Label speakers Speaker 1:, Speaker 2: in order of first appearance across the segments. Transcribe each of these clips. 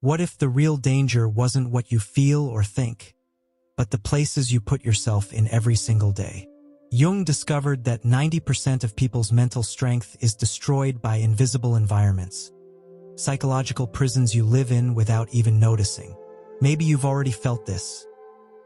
Speaker 1: What if the real danger wasn't what you feel or think, but the places you put yourself in every single day? Jung discovered that 90% of people's mental strength is destroyed by invisible environments, psychological prisons you live in without even noticing. Maybe you've already felt this.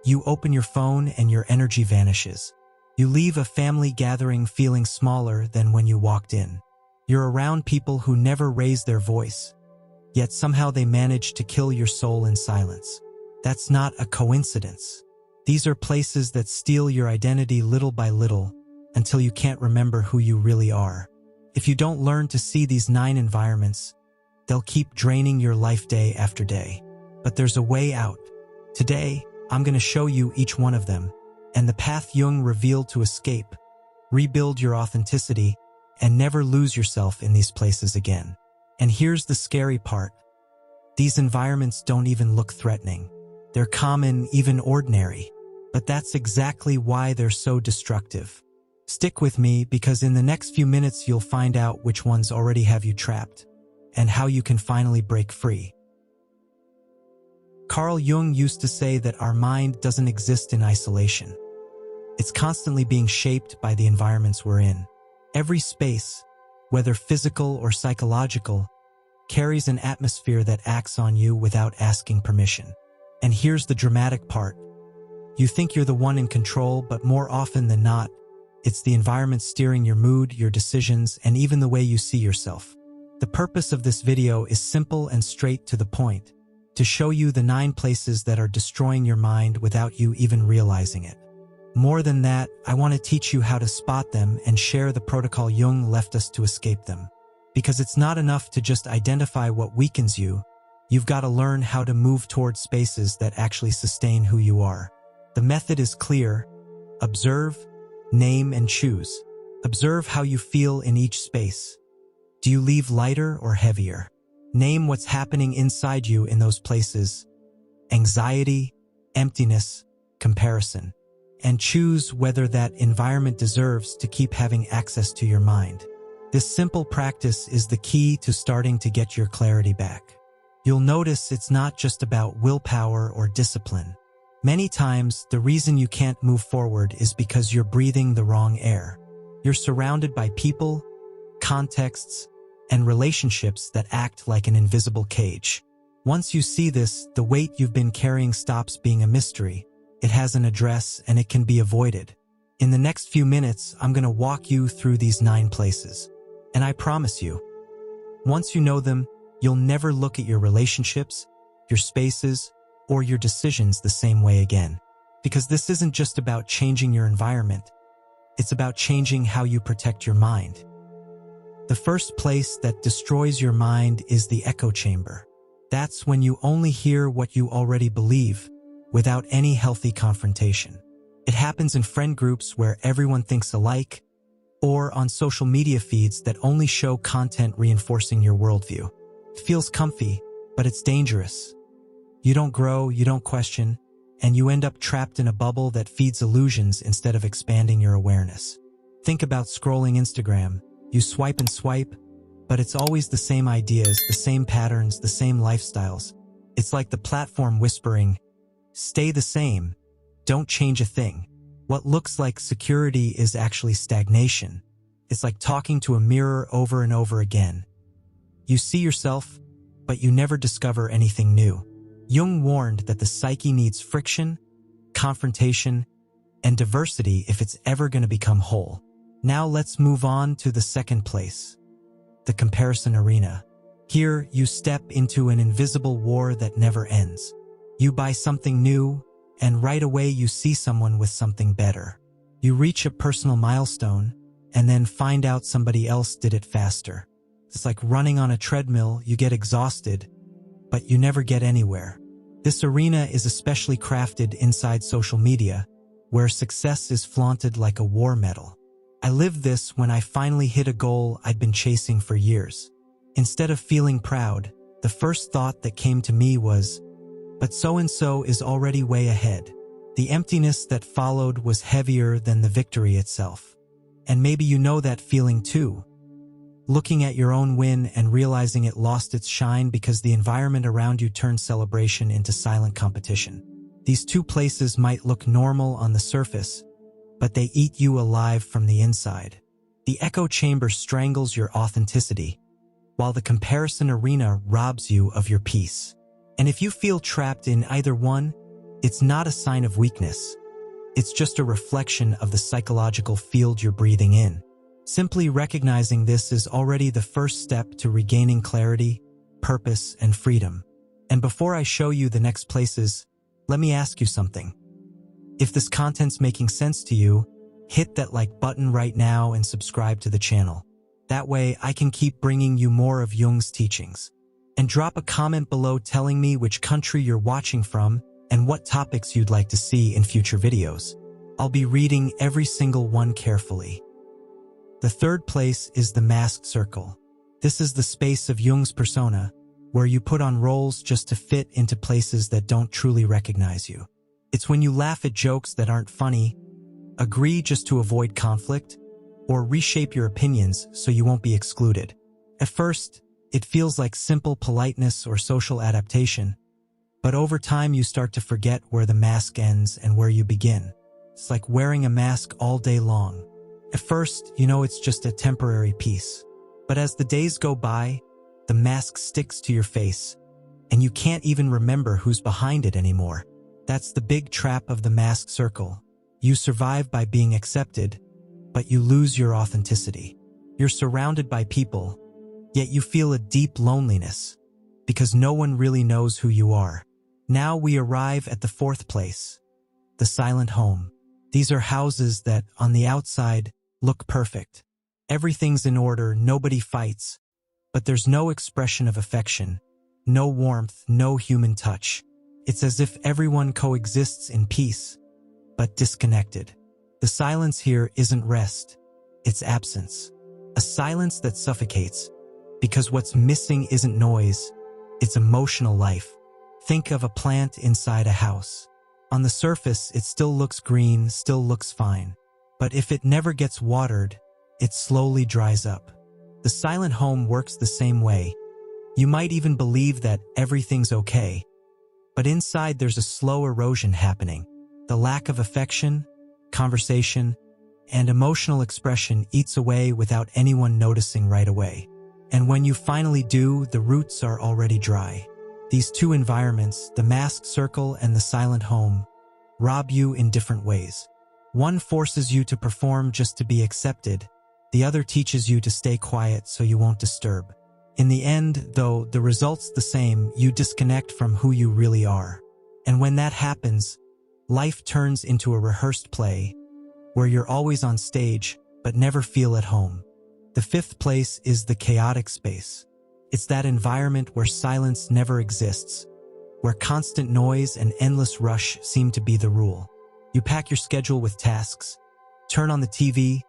Speaker 1: You open your phone and your energy vanishes. You leave a family gathering feeling smaller than when you walked in. You're around people who never raise their voice, yet somehow they manage to kill your soul in silence. That's not a coincidence. These are places that steal your identity little by little until you can't remember who you really are. If you don't learn to see these 9 environments, they'll keep draining your life day after day. But there's a way out. Today, I'm going to show you each one of them, and the path Jung revealed to escape, rebuild your authenticity, and never lose yourself in these places again. And here's the scary part. These environments don't even look threatening. They're common, even ordinary. But that's exactly why they're so destructive. Stick with me, because in the next few minutes you'll find out which ones already have you trapped, and how you can finally break free. Carl Jung used to say that our mind doesn't exist in isolation. It's constantly being shaped by the environments we're in. Every space, whether physical or psychological, carries an atmosphere that acts on you without asking permission. And here's the dramatic part. You think you're the one in control, but more often than not, it's the environment steering your mood, your decisions, and even the way you see yourself. The purpose of this video is simple and straight to the point, to show you the 9 places that are destroying your mind without you even realizing it. More than that, I want to teach you how to spot them and share the protocol Jung left us to escape them. Because it's not enough to just identify what weakens you, you've got to learn how to move toward spaces that actually sustain who you are. The method is clear. Observe, name, and choose. Observe how you feel in each space. Do you leave lighter or heavier? Name what's happening inside you in those places. Anxiety, emptiness, comparison. And choose whether that environment deserves to keep having access to your mind. This simple practice is the key to starting to get your clarity back. You'll notice it's not just about willpower or discipline. Many times, the reason you can't move forward is because you're breathing the wrong air. You're surrounded by people, contexts, and relationships that act like an invisible cage. Once you see this, the weight you've been carrying stops being a mystery. It has an address and it can be avoided. In the next few minutes, I'm going to walk you through these 9 places. And I promise you, once you know them, you'll never look at your relationships, your spaces, or your decisions the same way again. Because this isn't just about changing your environment. It's about changing how you protect your mind. The first place that destroys your mind is the echo chamber. That's when you only hear what you already believe, without any healthy confrontation. It happens in friend groups where everyone thinks alike, or on social media feeds that only show content reinforcing your worldview. It feels comfy, but it's dangerous. You don't grow, you don't question, and you end up trapped in a bubble that feeds illusions instead of expanding your awareness. Think about scrolling Instagram. You swipe and swipe, but it's always the same ideas, the same patterns, the same lifestyles. It's like the platform whispering, "Stay the same, don't change a thing." What looks like security is actually stagnation. It's like talking to a mirror over and over again. You see yourself, but you never discover anything new. Jung warned that the psyche needs friction, confrontation, and diversity if it's ever going to become whole. Now let's move on to the second place, the comparison arena. Here, you step into an invisible war that never ends. You buy something new, and right away you see someone with something better. You reach a personal milestone, and then find out somebody else did it faster. It's like running on a treadmill. You get exhausted, but you never get anywhere. This arena is especially crafted inside social media, where success is flaunted like a war medal. I lived this when I finally hit a goal I'd been chasing for years. Instead of feeling proud, the first thought that came to me was, but so-and-so is already way ahead. The emptiness that followed was heavier than the victory itself. And maybe you know that feeling too. looking at your own win and realizing it lost its shine because the environment around you turned celebration into silent competition. These two places might look normal on the surface, but they eat you alive from the inside. The echo chamber strangles your authenticity, while the comparison arena robs you of your peace. And if you feel trapped in either one, it's not a sign of weakness. It's just a reflection of the psychological field you're breathing in. Simply recognizing this is already the first step to regaining clarity, purpose, and freedom. And before I show you the next places, let me ask you something. If this content's making sense to you, hit that like button right now and subscribe to the channel. That way I can keep bringing you more of Jung's teachings. And drop a comment below telling me which country you're watching from and what topics you'd like to see in future videos. I'll be reading every single one carefully. The third place is the masked circle. This is the space of Jung's persona, where you put on roles just to fit into places that don't truly recognize you. It's when you laugh at jokes that aren't funny, agree just to avoid conflict, or reshape your opinions so you won't be excluded. At first, it feels like simple politeness or social adaptation, but over time you start to forget where the mask ends and where you begin. It's like wearing a mask all day long. At first, you know it's just a temporary piece. But as the days go by, the mask sticks to your face, and you can't even remember who's behind it anymore. That's the big trap of the masked circle. You survive by being accepted, but you lose your authenticity. You're surrounded by people, yet you feel a deep loneliness, because no one really knows who you are. Now we arrive at the fourth place, the silent home. These are houses that, on the outside, look perfect. Everything's in order, nobody fights, but there's no expression of affection, no warmth, no human touch. It's as if everyone coexists in peace, but disconnected. The silence here isn't rest, it's absence. A silence that suffocates, because what's missing isn't noise, it's emotional life. Think of a plant inside a house. On the surface, it still looks green, still looks fine. But if it never gets watered, it slowly dries up. The silent home works the same way. You might even believe that everything's okay, but inside there's a slow erosion happening. The lack of affection, conversation, and emotional expression eats away without anyone noticing right away. And when you finally do, the roots are already dry. These two environments, the masked circle and the silent home, rob you in different ways. One forces you to perform just to be accepted. The other teaches you to stay quiet so you won't disturb. In the end, though the result's the same, you disconnect from who you really are. And when that happens, life turns into a rehearsed play, where you're always on stage, but never feel at home. The fifth place is the chaotic space. It's that environment where silence never exists, where constant noise and endless rush seem to be the rule. You pack your schedule with tasks, turn on the TV,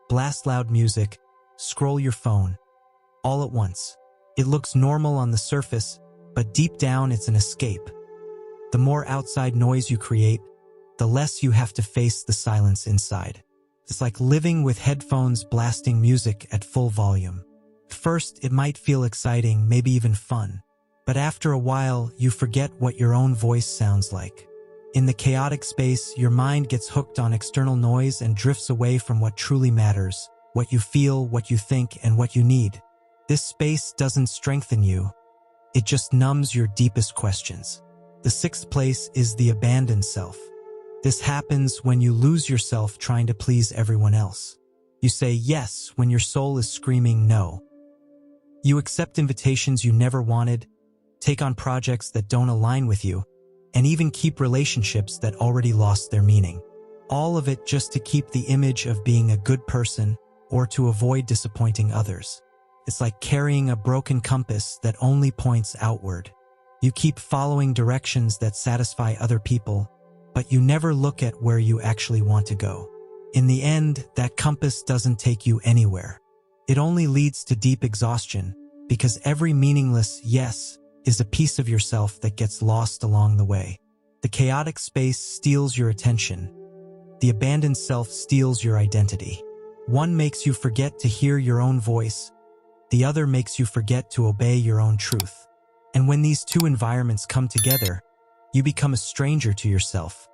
Speaker 1: blast loud music, scroll your phone, all at once. It looks normal on the surface, but deep down it's an escape. The more outside noise you create, the less you have to face the silence inside. It's like living with headphones blasting music at full volume. First, it might feel exciting, maybe even fun, but after a while, you forget what your own voice sounds like. In the chaotic space, your mind gets hooked on external noise and drifts away from what truly matters, what you feel, what you think, and what you need. This space doesn't strengthen you. It just numbs your deepest questions. The sixth place is the abandoned self. This happens when you lose yourself trying to please everyone else. You say yes when your soul is screaming no. You accept invitations you never wanted, take on projects that don't align with you, and even keep relationships that already lost their meaning. All of it just to keep the image of being a good person or to avoid disappointing others. It's like carrying a broken compass that only points outward. You keep following directions that satisfy other people, but you never look at where you actually want to go. In the end, that compass doesn't take you anywhere. It only leads to deep exhaustion, because every meaningless yes is a piece of yourself that gets lost along the way. The chaotic space steals your attention. The abandoned self steals your identity. One makes you forget to hear your own voice, The other makes you forget to obey your own truth. And when these two environments come together, you become a stranger to yourself.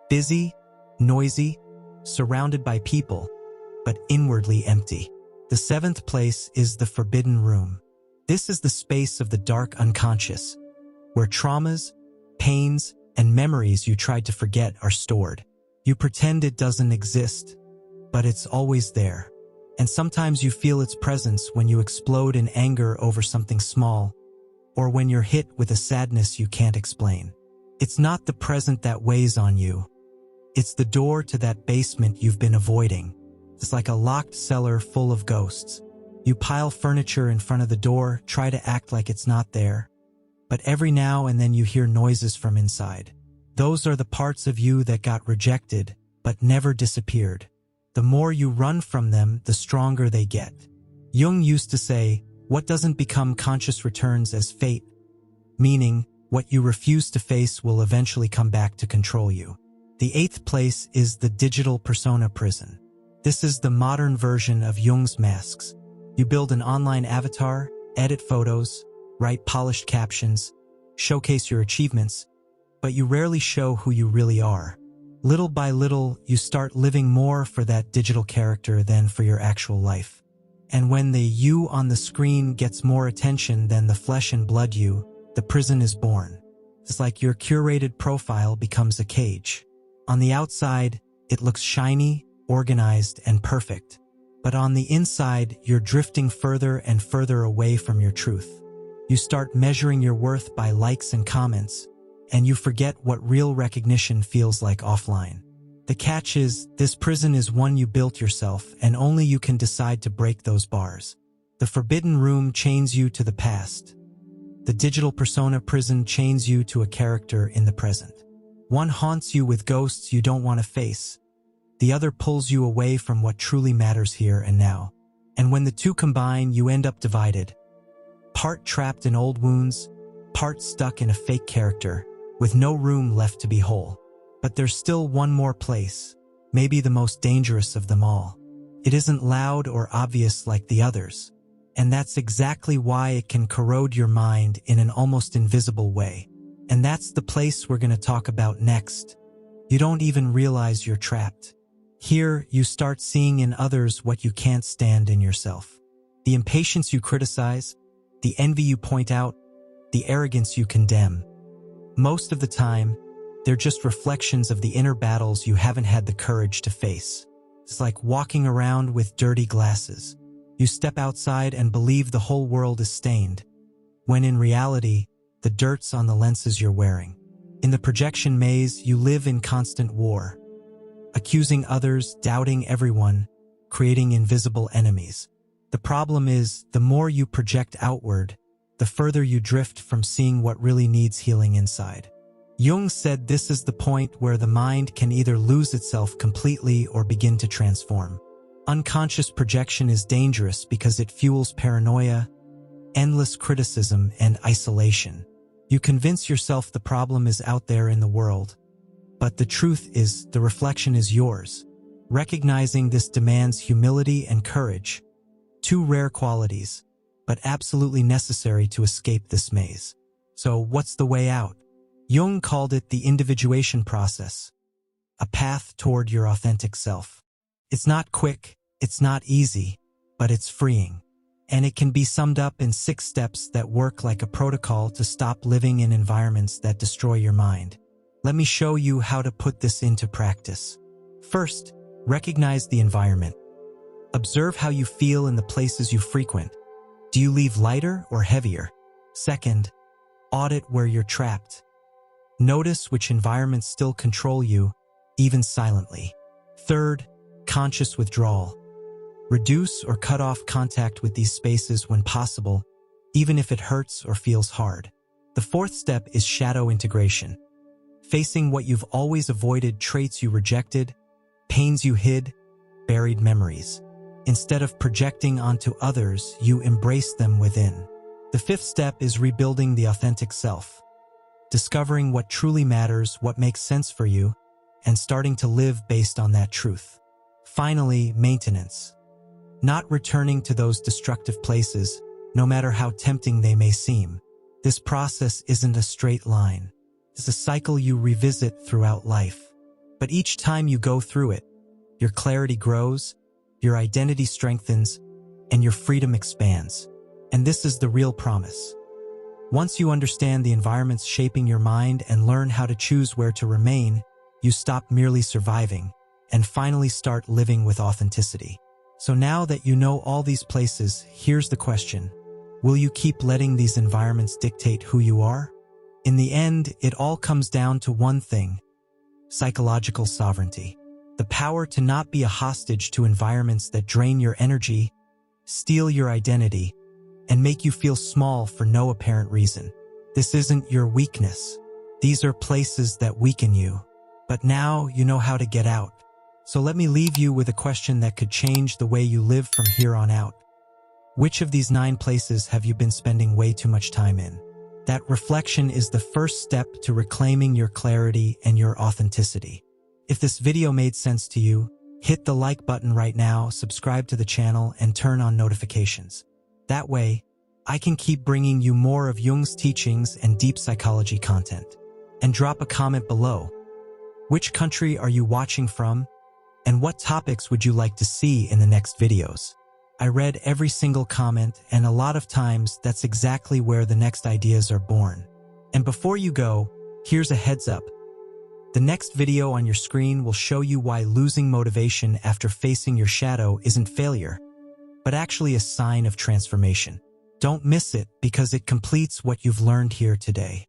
Speaker 1: Busy, noisy, surrounded by people, but inwardly empty. The seventh place is the forbidden room. This is the space of the dark unconscious, where traumas, pains, and memories you tried to forget are stored. You pretend it doesn't exist, but it's always there. And sometimes you feel its presence when you explode in anger over something small, or when you're hit with a sadness you can't explain. It's not the present that weighs on you. It's the door to that basement you've been avoiding. It's like a locked cellar full of ghosts. You pile furniture in front of the door, try to act like it's not there. But every now and then you hear noises from inside. Those are the parts of you that got rejected, but never disappeared. The more you run from them, the stronger they get. Jung used to say, what doesn't become conscious returns as fate, meaning what you refuse to face will eventually come back to control you. The eighth place is the digital persona prison. This is the modern version of Jung's masks. You build an online avatar, edit photos, write polished captions, showcase your achievements, but you rarely show who you really are. Little by little, you start living more for that digital character than for your actual life. And when the you on the screen gets more attention than the flesh and blood you, the prison is born. It's like your curated profile becomes a cage. On the outside, it looks shiny, organized, and perfect. But on the inside, you're drifting further and further away from your truth. You start measuring your worth by likes and comments, and you forget what real recognition feels like offline. The catch is, this prison is one you built yourself, and only you can decide to break those bars. The forbidden room chains you to the past. The digital persona prison chains you to a character in the present. One haunts you with ghosts you don't want to face. The other pulls you away from what truly matters here and now. And when the two combine, you end up divided. Part trapped in old wounds, part stuck in a fake character, with no room left to be whole. But there's still one more place, maybe the most dangerous of them all. It isn't loud or obvious like the others, and that's exactly why it can corrode your mind in an almost invisible way. And that's the place we're going to talk about next. You don't even realize you're trapped. Here, you start seeing in others what you can't stand in yourself. The impatience you criticize, the envy you point out, the arrogance you condemn. Most of the time, they're just reflections of the inner battles you haven't had the courage to face. It's like walking around with dirty glasses. You step outside and believe the whole world is stained, when in reality, the dirt's on the lenses you're wearing. In the projection maze, you live in constant war, accusing others, doubting everyone, creating invisible enemies. The problem is, the more you project outward, the further you drift from seeing what really needs healing inside. Jung said this is the point where the mind can either lose itself completely or begin to transform. Unconscious projection is dangerous because it fuels paranoia, endless criticism, and isolation. You convince yourself the problem is out there in the world, but the truth is the reflection is yours. Recognizing this demands humility and courage, two rare qualities, but absolutely necessary to escape this maze. So what's the way out? Jung called it the individuation process, a path toward your authentic self. It's not quick, it's not easy, but it's freeing. And it can be summed up in 6 steps that work like a protocol to stop living in environments that destroy your mind. Let me show you how to put this into practice. First, recognize the environment. Observe how you feel in the places you frequent. Do you leave lighter or heavier? Second, audit where you're trapped. Notice which environments still control you, even silently. Third, conscious withdrawal. Reduce or cut off contact with these spaces when possible, even if it hurts or feels hard. The fourth step is shadow integration. Facing what you've always avoided, traits you rejected, pains you hid, buried memories. Instead of projecting onto others, you embrace them within. The fifth step is rebuilding the authentic self. Discovering what truly matters, what makes sense for you, and starting to live based on that truth. Finally, maintenance. not returning to those destructive places, no matter how tempting they may seem. This process isn't a straight line. It's a cycle you revisit throughout life. But each time you go through it, your clarity grows, your identity strengthens, and your freedom expands. And this is the real promise. Once you understand the environments shaping your mind and learn how to choose where to remain, you stop merely surviving and finally start living with authenticity. So now that you know all these places, here's the question. Will you keep letting these environments dictate who you are? In the end, it all comes down to one thing: psychological sovereignty. The power to not be a hostage to environments that drain your energy, steal your identity, and make you feel small for no apparent reason. This isn't your weakness. These are places that weaken you. But now you know how to get out. So let me leave you with a question that could change the way you live from here on out. Which of these 9 places have you been spending way too much time in? That reflection is the first step to reclaiming your clarity and your authenticity. If this video made sense to you, hit the like button right now, subscribe to the channel, and turn on notifications. That way, I can keep bringing you more of Jung's teachings and deep psychology content. And drop a comment below. Which country are you watching from? And what topics would you like to see in the next videos? I read every single comment, and a lot of times that's exactly where the next ideas are born. And before you go, here's a heads up. The next video on your screen will show you why losing motivation after facing your shadow isn't failure, but actually a sign of transformation. Don't miss it because it completes what you've learned here today.